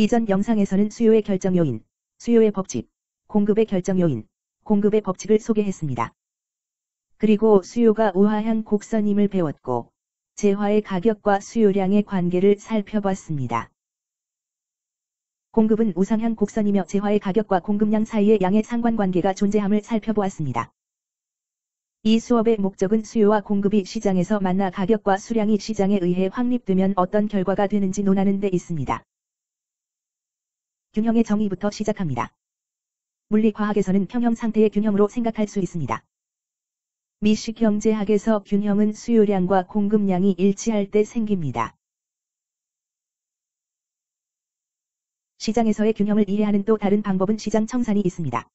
이전 영상에서는 수요의 결정 요인, 수요의 법칙, 공급의 결정 요인, 공급의 법칙을 소개했습니다. 그리고 수요가 우하향 곡선임을 배웠고, 재화의 가격과 수요량의 관계를 살펴봤습니다. 공급은 우상향 곡선이며 재화의 가격과 공급량 사이의 양의 상관관계가 존재함을 살펴보았습니다. 이 수업의 목적은 수요와 공급이 시장에서 만나 가격과 수량이 시장에 의해 확립되면 어떤 결과가 되는지 논하는 데 있습니다. 균형의 정의부터 시작합니다. 물리과학에서는 평형 상태의 균형으로 생각할 수 있습니다. 미식경제학에서 균형은 수요량과 공급량이 일치할 때 생깁니다. 시장에서의 균형을 이해하는 또 다른 방법은 시장 청산이 있습니다.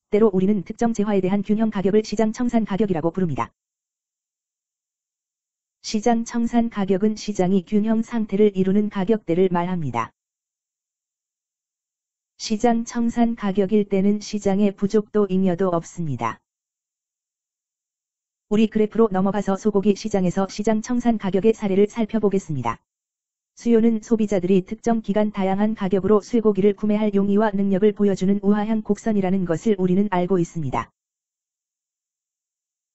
때로 우리는 특정 재화에 대한 균형 가격을 시장 청산 가격이라고 부릅니다. 시장 청산 가격은 시장이 균형 상태를 이루는 가격대를 말합니다. 시장 청산 가격일 때는 시장의 부족도 잉여도 없습니다. 우리 그래프로 넘어가서 소고기 시장에서 시장 청산 가격의 사례를 살펴보겠습니다. 수요는 소비자들이 특정 기간 다양한 가격으로 쇠고기를 구매할 용의와 능력을 보여주는 우하향 곡선이라는 것을 우리는 알고 있습니다.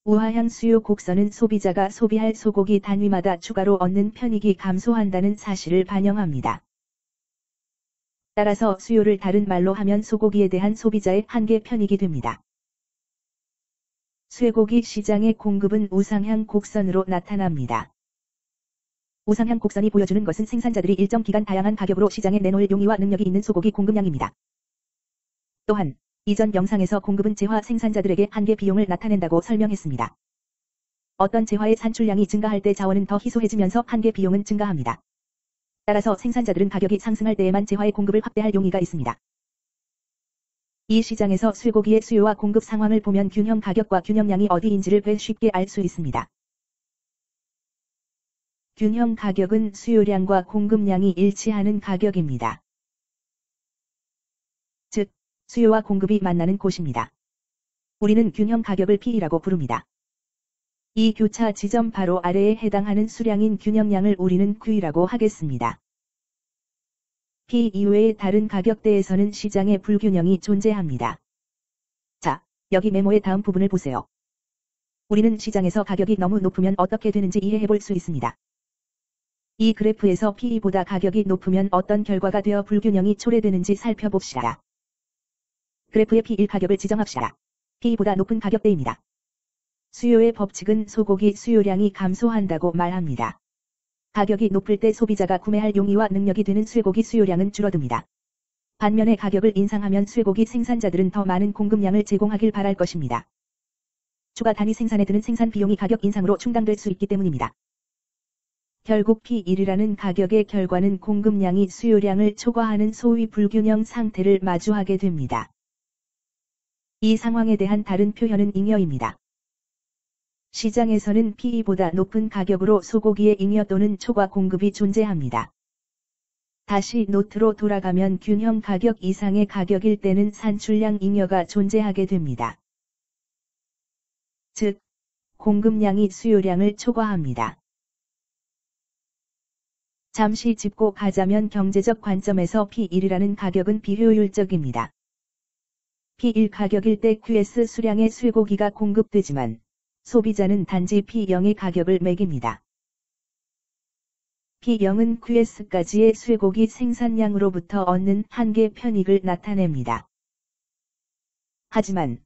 우하향 수요 곡선은 소비자가 소비할 소고기 단위마다 추가로 얻는 편익이 감소한다는 사실을 반영합니다. 따라서 수요를 다른 말로 하면 소고기에 대한 소비자의 한계 편익이 됩니다. 쇠고기 시장의 공급은 우상향 곡선으로 나타납니다. 우상향 곡선이 보여주는 것은 생산자들이 일정 기간 다양한 가격으로 시장에 내놓을 용의와 능력이 있는 소고기 공급량입니다. 또한 이전 영상에서 공급은 재화 생산자들에게 한계 비용을 나타낸다고 설명했습니다. 어떤 재화의 산출량이 증가할 때 자원은 더 희소해지면서 한계 비용은 증가합니다. 따라서 생산자들은 가격이 상승할 때에만 재화의 공급을 확대할 용의가 있습니다. 이 시장에서 쇠고기의 수요와 공급 상황을 보면 균형 가격과 균형량이 어디인지를 꽤 쉽게 알 수 있습니다. 균형 가격은 수요량과 공급량이 일치하는 가격입니다. 즉, 수요와 공급이 만나는 곳입니다. 우리는 균형 가격을 P라고 부릅니다. 이 교차 지점 바로 아래에 해당하는 수량인 균형량을 우리는 Q라고 하겠습니다. P 이외의 다른 가격대에서는 시장의 불균형이 존재합니다. 자, 여기 메모의 다음 부분을 보세요. 우리는 시장에서 가격이 너무 높으면 어떻게 되는지 이해해 볼 수 있습니다. 이 그래프에서 P보다 가격이 높으면 어떤 결과가 되어 불균형이 초래되는지 살펴봅시다. 그래프의 P1 가격을 지정합시다. P보다 높은 가격대입니다. 수요의 법칙은 소고기 수요량이 감소한다고 말합니다. 가격이 높을 때 소비자가 구매할 용의와 능력이 되는 쇠고기 수요량은 줄어듭니다. 반면에 가격을 인상하면 쇠고기 생산자들은 더 많은 공급량을 제공하길 바랄 것입니다. 추가 단위 생산에 드는 생산 비용이 가격 인상으로 충당될 수 있기 때문입니다. 결국 P1이라는 가격의 결과는 공급량이 수요량을 초과하는 소위 불균형 상태를 마주하게 됩니다. 이 상황에 대한 다른 표현은 잉여입니다. 시장에서는 P보다 높은 가격으로 소고기의 잉여 또는 초과 공급이 존재합니다. 다시 노트로 돌아가면 균형 가격 이상의 가격일 때는 산출량 잉여가 존재하게 됩니다. 즉, 공급량이 수요량을 초과합니다. 잠시 짚고 가자면 경제적 관점에서 P1이라는 가격은 비효율적입니다. P1 가격일 때 QS 수량의 쇠고기가 공급되지만 소비자는 단지 P0의 가격을 매깁니다. P0은 QS까지의 쇠고기 생산량으로부터 얻는 한계 편익을 나타냅니다. 하지만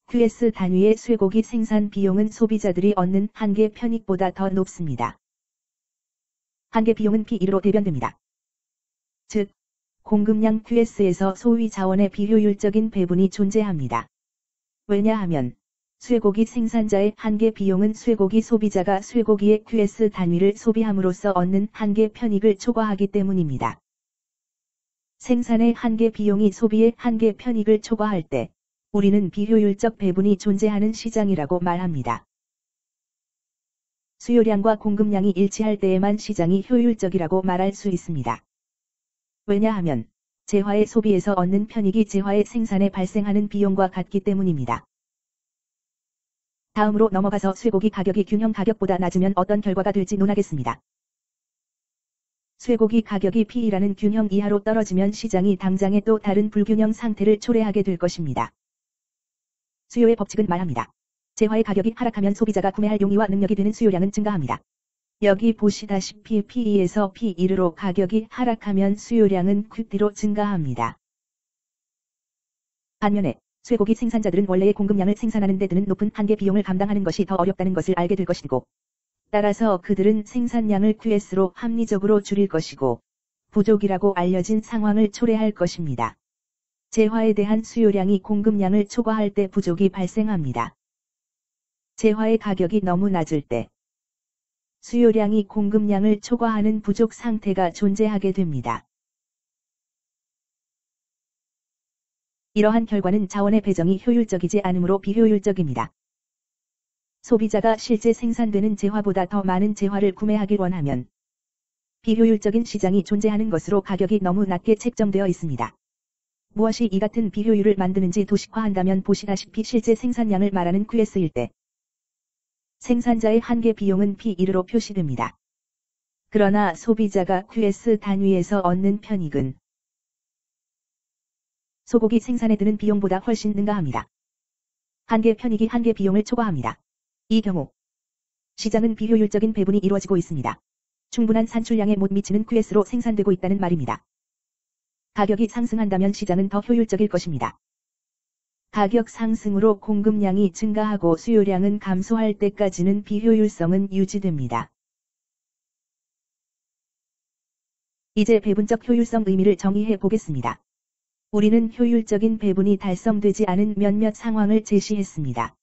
QS 단위의 쇠고기 생산 비용은 소비자들이 얻는 한계 편익보다 더 높습니다. 한계 비용은 P1로 대변됩니다. 즉, 공급량 QS에서 소위 자원의 비효율적인 배분이 존재합니다. 왜냐하면 쇠고기 생산자의 한계 비용은 쇠고기 소비자가 쇠고기의 QS 단위를 소비함으로써 얻는 한계 편익을 초과하기 때문입니다. 생산의 한계 비용이 소비의 한계 편익을 초과할 때 우리는 비효율적 배분이 존재하는 시장이라고 말합니다. 수요량과 공급량이 일치할 때에만 시장이 효율적이라고 말할 수 있습니다. 왜냐하면 재화의 소비에서 얻는 편익이 재화의 생산에 발생하는 비용과 같기 때문입니다. 다음으로 넘어가서 쇠고기 가격이 균형 가격보다 낮으면 어떤 결과가 될지 논하겠습니다. 쇠고기 가격이 P이라는 균형 이하로 떨어지면 시장이 당장에 또 다른 불균형 상태를 초래하게 될 것입니다. 수요의 법칙은 말합니다. 재화의 가격이 하락하면 소비자가 구매할 용의와 능력이 되는 수요량은 증가합니다. 여기 보시다시피 P2에서 P1로 가격이 하락하면 수요량은 Q2로 증가합니다. 반면에 쇠고기 생산자들은 원래의 공급량을 생산하는 데 드는 높은 한계 비용을 감당하는 것이 더 어렵다는 것을 알게 될 것이고, 따라서 그들은 생산량을 QS로 합리적으로 줄일 것이고, 부족이라고 알려진 상황을 초래할 것입니다. 재화에 대한 수요량이 공급량을 초과할 때 부족이 발생합니다. 재화의 가격이 너무 낮을 때 수요량이 공급량을 초과하는 부족 상태가 존재하게 됩니다. 이러한 결과는 자원의 배정이 효율적이지 않으므로 비효율적입니다. 소비자가 실제 생산되는 재화보다 더 많은 재화를 구매하길 원하면 비효율적인 시장이 존재하는 것으로 가격이 너무 낮게 책정되어 있습니다. 무엇이 이 같은 비효율을 만드는지 도식화한다면 보시다시피 실제 생산량을 말하는 QS일 때 생산자의 한계 비용은 P1로 표시됩니다. 그러나 소비자가 QS 단위에서 얻는 편익은 소고기 생산에 드는 비용보다 훨씬 능가합니다. 한계 편익이 한계 비용을 초과합니다. 이 경우 시장은 비효율적인 배분이 이루어지고 있습니다. 충분한 산출량에 못 미치는 QS로 생산되고 있다는 말입니다. 가격이 상승한다면 시장은 더 효율적일 것입니다. 가격 상승으로 공급량이 증가하고 수요량은 감소할 때까지는 비효율성은 유지됩니다. 이제 배분적 효율성 의미를 정의해 보겠습니다. 우리는 효율적인 배분이 달성되지 않은 몇몇 상황을 제시했습니다.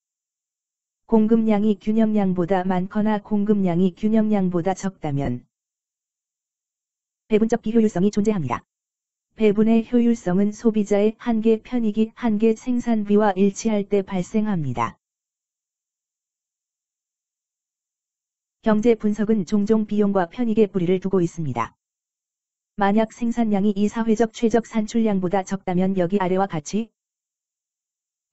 공급량이 균형량보다 많거나 공급량이 균형량보다 적다면 배분적 비효율성이 존재합니다. 배분의 효율성은 소비자의 한계 편익이 한계 생산비와 일치할 때 발생합니다. 경제 분석은 종종 비용과 편익의 뿌리를 두고 있습니다. 만약 생산량이 이 사회적 최적 산출량보다 적다면 여기 아래와 같이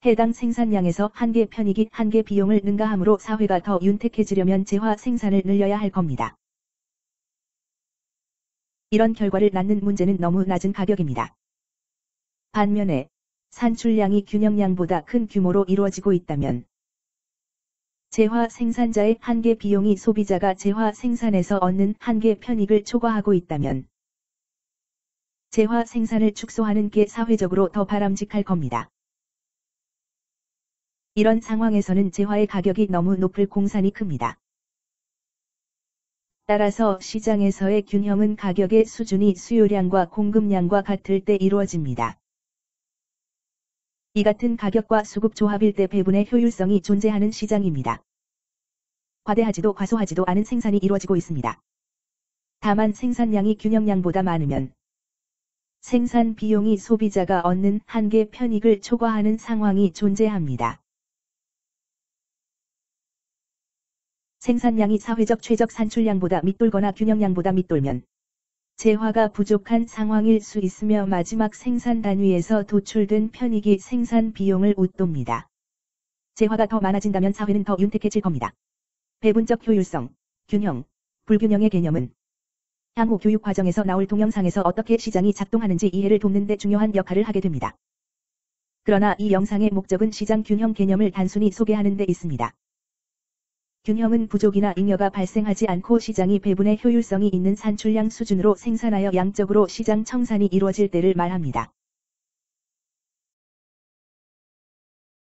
해당 생산량에서 한계 편익이 한계 비용을 능가하므로 사회가 더 윤택해지려면 재화 생산을 늘려야 할 겁니다. 이런 결과를 낳는 문제는 너무 낮은 가격입니다. 반면에 산출량이 균형량보다 큰 규모로 이루어지고 있다면 재화 생산자의 한계 비용이 소비자가 재화 생산에서 얻는 한계 편익을 초과하고 있다면 재화 생산을 축소하는 게 사회적으로 더 바람직할 겁니다. 이런 상황에서는 재화의 가격이 너무 높을 공산이 큽니다. 따라서 시장에서의 균형은 가격의 수준이 수요량과 공급량과 같을 때 이루어집니다. 이 같은 가격과 수급 조합일 때 배분의 효율성이 존재하는 시장입니다. 과대하지도 과소하지도 않은 생산이 이루어지고 있습니다. 다만 생산량이 균형량보다 많으면 생산 비용이 소비자가 얻는 한계 편익을 초과하는 상황이 존재합니다. 생산량이 사회적 최적 산출량보다 밑돌거나 균형량보다 밑돌면 재화가 부족한 상황일 수 있으며 마지막 생산 단위에서 도출된 편익이 생산 비용을 웃돕니다. 재화가 더 많아진다면 사회는 더 윤택해질 겁니다. 배분적 효율성, 균형, 불균형의 개념은 향후 교육 과정에서 나올 동영상에서 어떻게 시장이 작동하는지 이해를 돕는 데 중요한 역할을 하게 됩니다. 그러나 이 영상의 목적은 시장 균형 개념을 단순히 소개하는 데 있습니다. 균형은 부족이나 잉여가 발생하지 않고 시장이 배분의 효율성이 있는 산출량 수준으로 생산하여 양적으로 시장 청산이 이루어질 때를 말합니다.